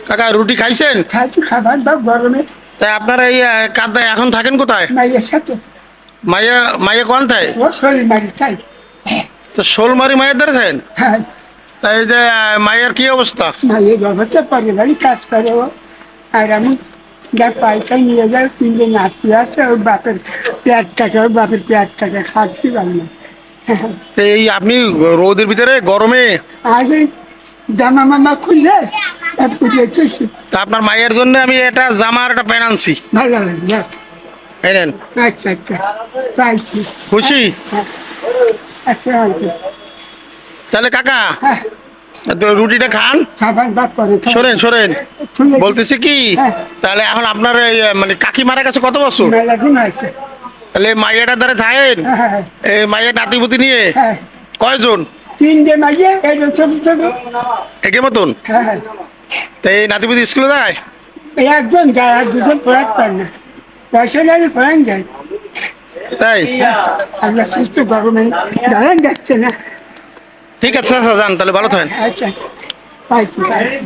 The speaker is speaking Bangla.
কাকা রুটি খাইছেন? খাইছি, খাবার দাও গরমে। তাই আপনারা এই কাদায় এখন থাকেন কোথায়? মাইয়ের সাথে। মাইয়া মাইয়া কোন তাই? ও শরীর মারি চাই। তো শোলমারি মায়ের দ্বারা থাকেন? হ্যাঁ, তাই এই যে মায়ের কি অবস্থা? মাইয়ের অবস্থা পারিবারিক কাজ করে ও। আর আমি যা পাইকাই নিয়ে যায়, 3 দিন নাতি আছে, ওর বাপের পেঁয়াজ টাকা, ওর বাপের পেঁয়াজ টাকা খাচ্ছি পারি না। তো এই আপনি রোদের ভিতরে গরমে, আর এই জামা মামা খুললে পুজো চলছে। তা আপনার মায়ের জন্য আমি একটা জামা আর একটা প্যান্ট আনছি। ভালো লাগে, যাক। এই নেন। আচ্ছা আচ্ছা, পাইছি। খুশি? হ্যাঁ, আচ্ছা আচ্ছা। তাহলে কাকা হ্যাঁ, তো রুটিটা খান। খাবার বাদ করে সরেন সরেন, ঠিক আছে। বলতেছি কি, হ্যাঁ। তাহলে এখন আপনার এই মানে কাকি মারা গেছে কত বছর? মেলা দিন আছে। তাহলে মাইয়াটার দ্বারা থাকেন, হ্যাঁ হ্যাঁ এই মাইয়ের নাতিপুতি নিয়ে হ্যাঁ, কয়জন? 3 মাইয়ে, এই ছোট ছোট। একে মতন? হ্যাঁ হ্যাঁ, তাই এই নাতিপুতি স্কুলে যায়? এই একজন যায়, আর 2জন পড়াতে পারে না। পয়সা নিয়ে পড়ান যায়। তাই? আমরা সুস্থ গরমে দাঁড়ান যাচ্ছে না। ঠিক আছে, আচ্ছা যান, তাহলে ভালো থাকেন। আচ্ছা, পাইছি পাইছি।